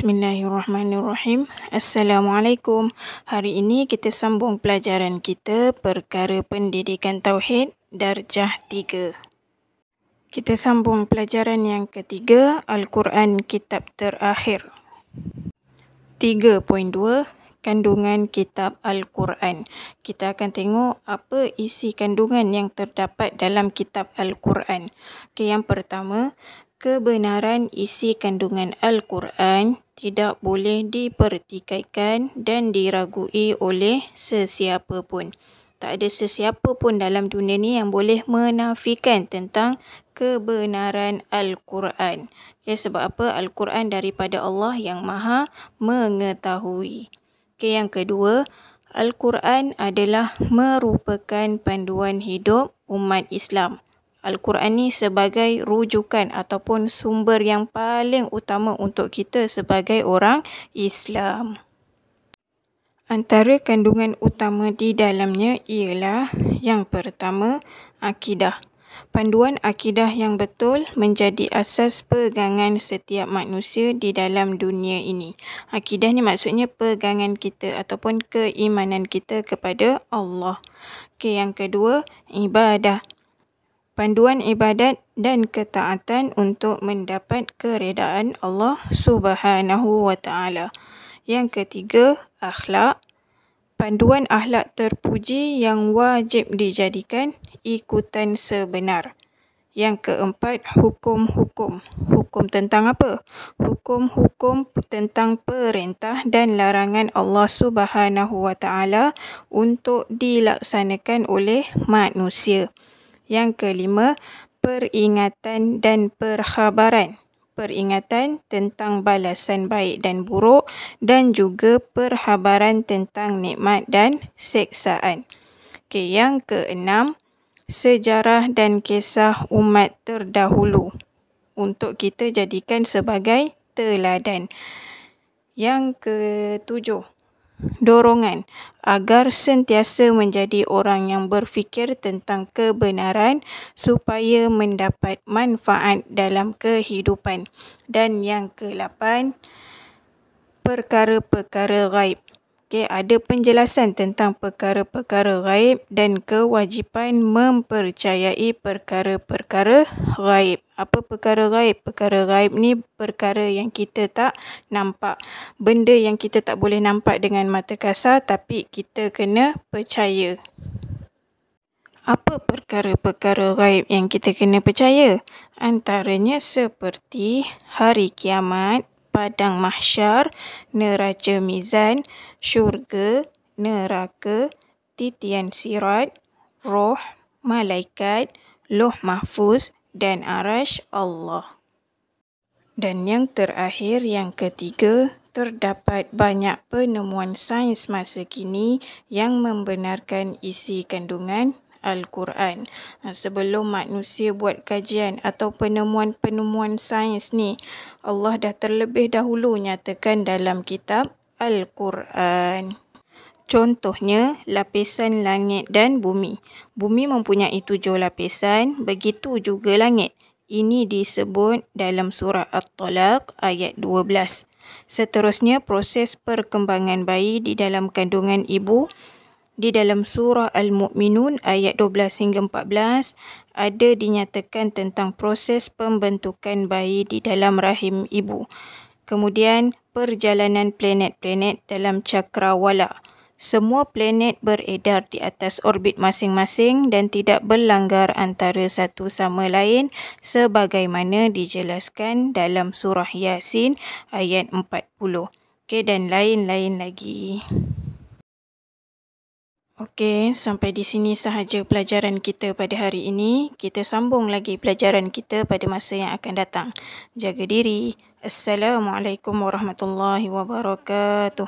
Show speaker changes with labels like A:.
A: Bismillahirrahmanirrahim. Assalamualaikum. Hari ini kita sambung pelajaran kita perkara pendidikan tauhid darjah 3. Kita sambung pelajaran yang ketiga, Al-Quran kitab terakhir. 3.2 Kandungan kitab Al-Quran. Kita akan tengok apa isi kandungan yang terdapat dalam kitab Al-Quran. Yang pertama, kebenaran isi kandungan Al-Quran tidak boleh dipertikaikan dan diragui oleh sesiapa pun. Tak ada sesiapa pun dalam dunia ni yang boleh menafikan tentang kebenaran Al-Quran. Sebab apa? Al-Quran daripada Allah yang Maha Mengetahui. Yang kedua, Al-Quran adalah merupakan panduan hidup umat Islam. Al-Quran ni sebagai rujukan ataupun sumber yang paling utama untuk kita sebagai orang Islam. Antara kandungan utama di dalamnya ialah yang pertama, akidah. Panduan akidah yang betul menjadi asas pegangan setiap manusia di dalam dunia ini. Akidah ni maksudnya pegangan kita ataupun keimanan kita kepada Allah. Yang kedua, ibadah. Panduan ibadat dan ketaatan untuk mendapat keredaan Allah Subhanahu wa Ta'ala. Yang ketiga, akhlak. Panduan akhlak terpuji yang wajib dijadikan ikutan sebenar. Yang keempat, hukum-hukum. Hukum tentang apa? Hukum-hukum tentang perintah dan larangan Allah Subhanahu wa Ta'ala untuk dilaksanakan oleh manusia. Yang kelima, peringatan dan perkhabaran. Peringatan tentang balasan baik dan buruk dan juga perkhabaran tentang nikmat dan seksaan. Yang keenam, sejarah dan kisah umat terdahulu untuk kita jadikan sebagai teladan. Yang ketujuh, dorongan agar sentiasa menjadi orang yang berfikir tentang kebenaran supaya mendapat manfaat dalam kehidupan. Dan yang ke-8, perkara-perkara ghaib. Ada penjelasan tentang perkara-perkara ghaib dan kewajipan mempercayai perkara-perkara ghaib. Apa perkara ghaib? Perkara ghaib ni perkara yang kita tak nampak. Benda yang kita tak boleh nampak dengan mata kasar tapi kita kena percaya. Apa perkara-perkara ghaib yang kita kena percaya? Antaranya seperti hari kiamat, padang mahsyar, neraca mizan, syurga, neraka, titian sirat, roh, malaikat, loh mahfuz dan arasy Allah. Dan yang terakhir, yang ketiga, terdapat banyak penemuan sains masa kini yang membenarkan isi kandungan Al-Quran. Sebelum manusia buat kajian atau penemuan-penemuan sains ni, Allah dah terlebih dahulu nyatakan dalam kitab Al-Quran. Contohnya, lapisan langit dan bumi. Bumi mempunyai 7 lapisan, begitu juga langit. Ini disebut dalam surah At-Talaq ayat 12. Seterusnya, proses perkembangan bayi di dalam kandungan ibu. Di dalam surah Al-Mu'minun ayat 12 hingga 14 ada dinyatakan tentang proses pembentukan bayi di dalam rahim ibu. Kemudian perjalanan planet-planet dalam cakrawala. Semua planet beredar di atas orbit masing-masing dan tidak berlanggar antara satu sama lain sebagaimana dijelaskan dalam surah Yasin ayat 40. Dan lain-lain lagi. Sampai di sini sahaja pelajaran kita pada hari ini. Kita sambung lagi pelajaran kita pada masa yang akan datang. Jaga diri. Assalamualaikum warahmatullahi wabarakatuh.